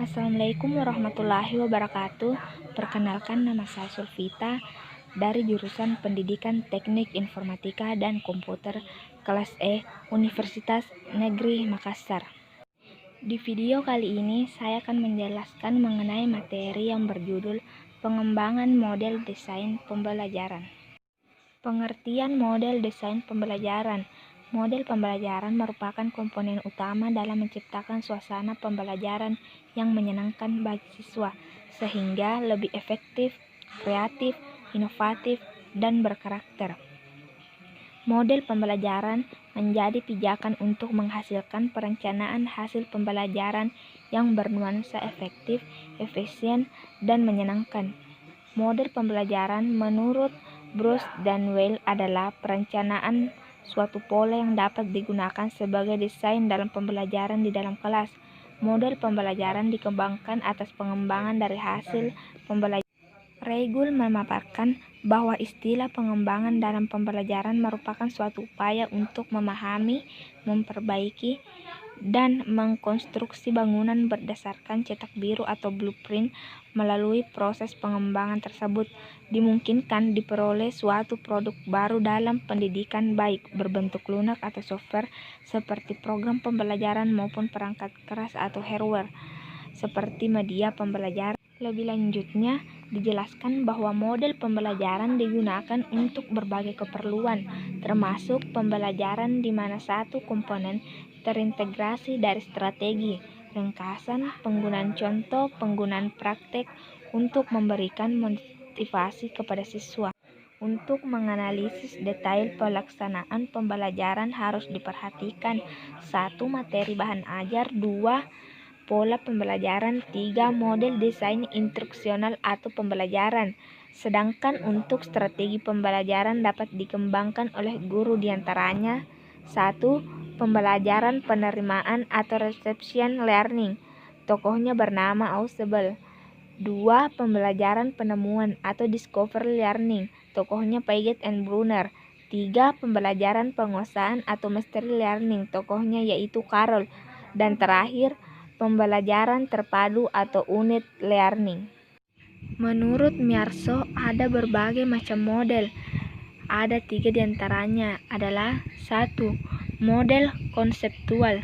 Assalamualaikum warahmatullahi wabarakatuh. Perkenalkan, nama saya Sulfita dari jurusan Pendidikan Teknik Informatika dan Komputer kelas E Universitas Negeri Makassar. Di video kali ini saya akan menjelaskan mengenai materi yang berjudul pengembangan model desain pembelajaran. Pengertian model desain pembelajaran. Model pembelajaran merupakan komponen utama dalam menciptakan suasana pembelajaran yang menyenangkan bagi siswa, sehingga lebih efektif, kreatif, inovatif, dan berkarakter. Model pembelajaran menjadi pijakan untuk menghasilkan perencanaan hasil pembelajaran yang bernuansa efektif, efisien, dan menyenangkan. Model pembelajaran menurut Bruce dan Weil adalah perencanaan suatu pola yang dapat digunakan sebagai desain dalam pembelajaran di dalam kelas. Model pembelajaran dikembangkan atas pengembangan dari hasil pembelajaran. Regul memaparkan bahwa istilah pengembangan dalam pembelajaran merupakan suatu upaya untuk memahami, memperbaiki, dan mengkonstruksi bangunan berdasarkan cetak biru atau blueprint. Melalui proses pengembangan tersebut, dimungkinkan diperoleh suatu produk baru dalam pendidikan, baik berbentuk lunak atau software seperti program pembelajaran maupun perangkat keras atau hardware seperti media pembelajaran. Lebih lanjutnya, dijelaskan bahwa model pembelajaran digunakan untuk berbagai keperluan, termasuk pembelajaran di mana satu komponen terintegrasi dari strategi, ringkasan, penggunaan contoh, penggunaan praktek untuk memberikan motivasi kepada siswa. Untuk menganalisis detail pelaksanaan pembelajaran harus diperhatikan 1. Materi bahan ajar, 2. Pola pembelajaran, 3. Model desain instruksional atau pembelajaran. Sedangkan untuk strategi pembelajaran dapat dikembangkan oleh guru diantaranya 1. Pembelajaran penerimaan atau reception learning, tokohnya bernama Ausubel. 2. Pembelajaran penemuan atau discovery learning, tokohnya Piaget and Brunner. 3. Pembelajaran penguasaan atau mastery learning, tokohnya yaitu Carroll. Dan terakhir, pembelajaran terpadu atau unit learning. Menurut Mearso, ada berbagai macam model. Ada 3 diantaranya adalah 1. Model konseptual,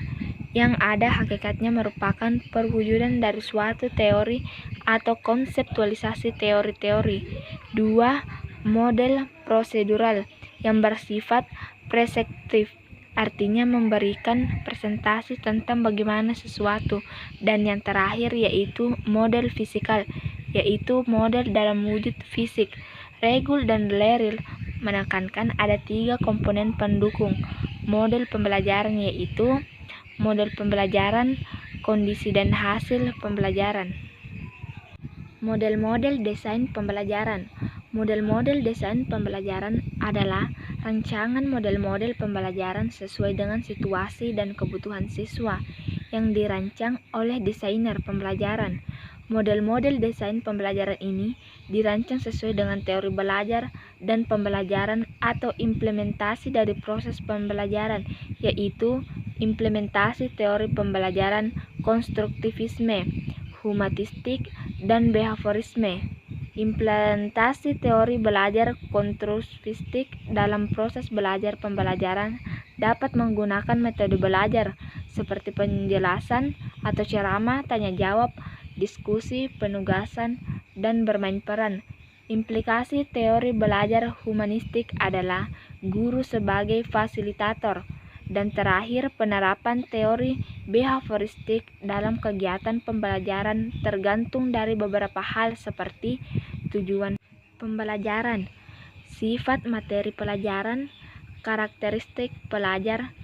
yang ada hakikatnya merupakan perwujudan dari suatu teori atau konseptualisasi teori-teori. 2. Model prosedural, yang bersifat preskriptif, artinya memberikan presentasi tentang bagaimana sesuatu. Dan yang terakhir yaitu model fisikal, yaitu model dalam wujud fisik. Regul dan Leril menekankan ada 3 komponen pendukung model pembelajaran, yaitu model pembelajaran, kondisi dan hasil pembelajaran. Model-model desain pembelajaran. Model-model desain pembelajaran adalah rancangan model-model pembelajaran sesuai dengan situasi dan kebutuhan siswa yang dirancang oleh desainer pembelajaran. Model-model desain pembelajaran ini dirancang sesuai dengan teori belajar dan pembelajaran atau implementasi dari proses pembelajaran, yaitu implementasi teori pembelajaran konstruktivisme, humanistik, dan behaviorisme. Implementasi teori belajar konstruktivistik dalam proses belajar pembelajaran dapat menggunakan metode belajar seperti penjelasan atau ceramah, tanya jawab, diskusi, penugasan, dan bermain peran. Implikasi teori belajar humanistik adalah guru sebagai fasilitator. Dan terakhir, penerapan teori behavioristik dalam kegiatan pembelajaran tergantung dari beberapa hal seperti tujuan pembelajaran, sifat materi pelajaran, karakteristik pelajar,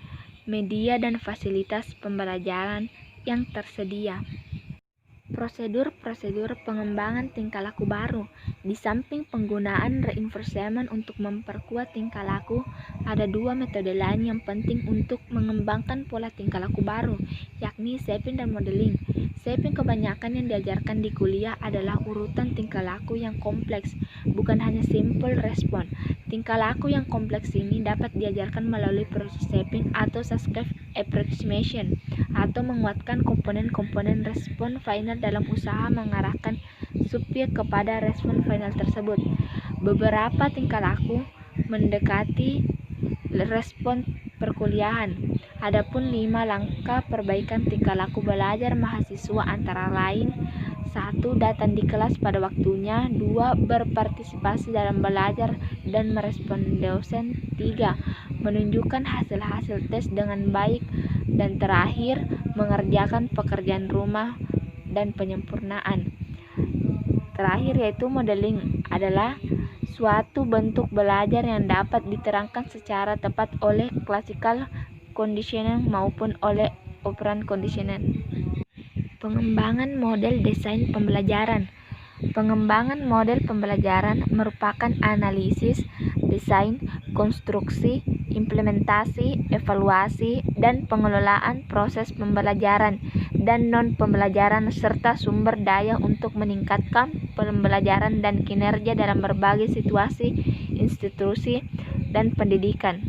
media dan fasilitas pembelajaran yang tersedia. Prosedur-prosedur pengembangan tingkah laku baru. Di samping penggunaan reinforcement untuk memperkuat tingkah laku, ada 2 metode lain yang penting untuk mengembangkan pola tingkah laku baru, yakni shaping dan modeling. Shaping kebanyakan yang diajarkan di kuliah adalah urutan tingkah laku yang kompleks, bukan hanya simple response. Tingkah laku yang kompleks ini dapat diajarkan melalui proses shaping atau subject approximation. atau menguatkan komponen-komponen respon final dalam usaha mengarahkan subjek kepada respon final tersebut. Beberapa tingkah laku mendekati respon perkuliahan. Adapun 5 langkah perbaikan tingkah laku belajar mahasiswa antara lain: 1. Datang di kelas pada waktunya. 2. Berpartisipasi dalam belajar dan merespon dosen. 3. Menunjukkan hasil-hasil tes dengan baik. Dan terakhir, mengerjakan pekerjaan rumah dan penyempurnaan. Terakhir yaitu modeling adalah suatu bentuk belajar yang dapat diterangkan secara tepat oleh classical conditioning maupun oleh operant conditioning. Pengembangan model desain pembelajaran. Pengembangan model pembelajaran merupakan analisis, desain, konstruksi, implementasi, evaluasi, dan pengelolaan proses pembelajaran dan non-pembelajaran serta sumber daya untuk meningkatkan pembelajaran dan kinerja dalam berbagai situasi, institusi, dan pendidikan.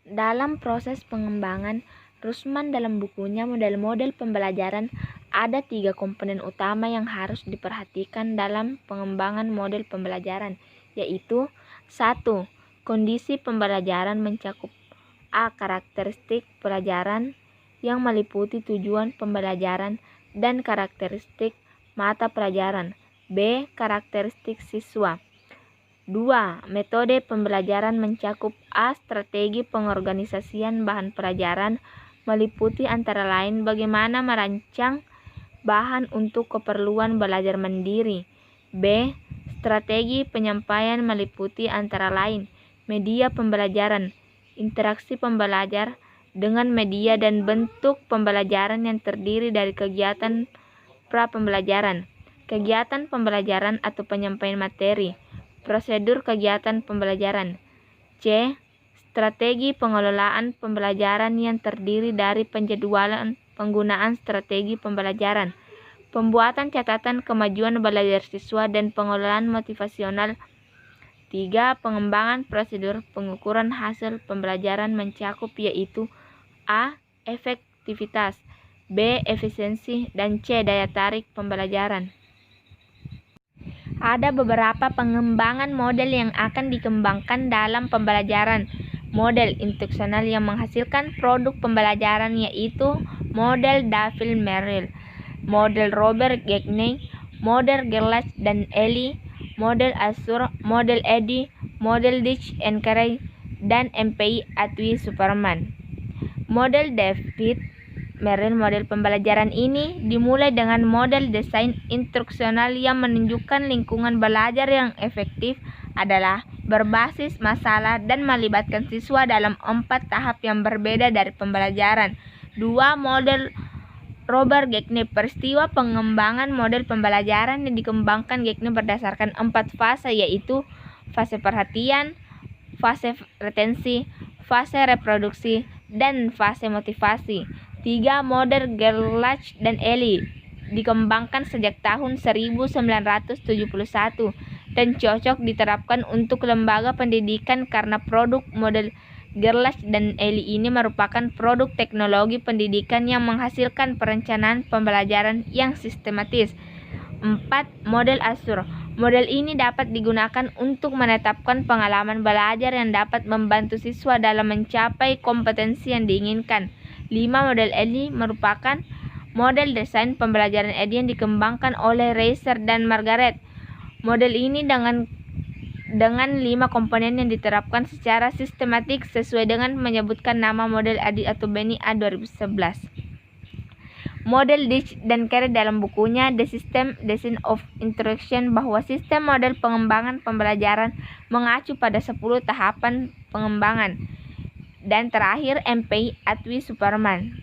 Dalam proses pengembangan, Rusman dalam bukunya Model-Model Pembelajaran ada 3 komponen utama yang harus diperhatikan dalam pengembangan model pembelajaran, yaitu 1. Kondisi pembelajaran mencakup A. Karakteristik pelajaran yang meliputi tujuan pembelajaran dan karakteristik mata pelajaran. B. Karakteristik siswa. 2. Metode pembelajaran mencakup A. Strategi pengorganisasian bahan pelajaran meliputi antara lain bagaimana merancang bahan untuk keperluan belajar mandiri. B. Strategi penyampaian meliputi antara lain media pembelajaran, interaksi pembelajar dengan media dan bentuk pembelajaran yang terdiri dari kegiatan pra-pembelajaran, kegiatan pembelajaran atau penyampaian materi, prosedur kegiatan pembelajaran. C. Strategi pengelolaan pembelajaran yang terdiri dari penjadwalan penggunaan strategi pembelajaran, pembuatan catatan kemajuan belajar siswa dan pengelolaan motivasional. 3. Pengembangan prosedur pengukuran hasil pembelajaran mencakup yaitu A. Efektivitas, B. Efisiensi, dan C. Daya tarik pembelajaran. Ada beberapa pengembangan model yang akan dikembangkan dalam pembelajaran. Model instruksional yang menghasilkan produk pembelajaran yaitu model Duffield-Merrill, model Robert Gagne, model Gerlach dan Ely, model Assur, model Eddy, model Ditch and Carey, dan MPI Atwi-Superman. Model Duffield-Merrill model pembelajaran ini dimulai dengan model desain instruksional yang menunjukkan lingkungan belajar yang efektif adalah berbasis masalah dan melibatkan siswa dalam 4 tahap yang berbeda dari pembelajaran. 2. Model Robert Gagne peristiwa pengembangan model pembelajaran yang dikembangkan Gagne berdasarkan 4 fase yaitu fase perhatian, fase retensi, fase reproduksi, dan fase motivasi. 3. Model Gerlach dan Ely dikembangkan sejak tahun 1971 dan cocok diterapkan untuk lembaga pendidikan karena produk model Gerlach dan Ely ini merupakan produk teknologi pendidikan yang menghasilkan perencanaan pembelajaran yang sistematis. 4. Model Assur. Model ini dapat digunakan untuk menetapkan pengalaman belajar yang dapat membantu siswa dalam mencapai kompetensi yang diinginkan. 5. Model Ely merupakan model desain pembelajaran Edy yang dikembangkan oleh Reiser dan Margaret. Model ini dengan 5 komponen yang diterapkan secara sistematik sesuai dengan menyebutkan nama model Edy atau Benny A 2011. Model Ditch dan Carey dalam bukunya The System Design of Instruction bahwa sistem model pengembangan pembelajaran mengacu pada 10 tahapan pengembangan. Dan terakhir MPI Atwi-Superman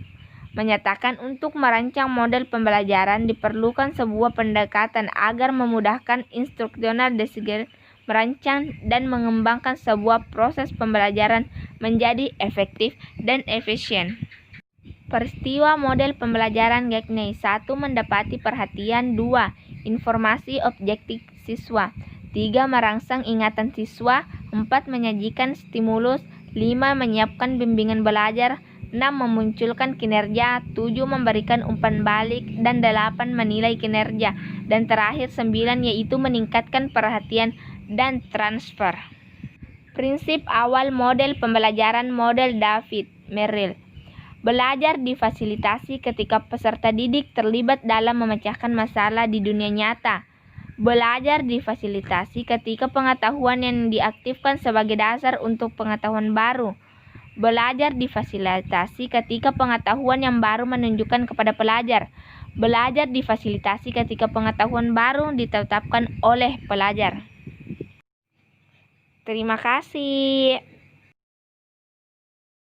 menyatakan untuk merancang model pembelajaran diperlukan sebuah pendekatan agar memudahkan instruksional designer merancang dan mengembangkan sebuah proses pembelajaran menjadi efektif dan efisien. Peristiwa model pembelajaran Gagne. 1. Mendapati perhatian. 2. Informasi objektif siswa. 3. Merangsang ingatan siswa. 4. Menyajikan stimulus. 5. Menyiapkan bimbingan belajar. 6. Memunculkan kinerja. 7. Memberikan umpan balik. Dan 8. Menilai kinerja. Dan terakhir 9 yaitu meningkatkan perhatian dan transfer. Prinsip awal model pembelajaran model David Merrill. Belajar difasilitasi ketika peserta didik terlibat dalam memecahkan masalah di dunia nyata. Belajar difasilitasi ketika pengetahuan yang diaktifkan sebagai dasar untuk pengetahuan baru. Belajar difasilitasi ketika pengetahuan yang baru menunjukkan kepada pelajar. Belajar difasilitasi ketika pengetahuan baru ditetapkan oleh pelajar. Terima kasih.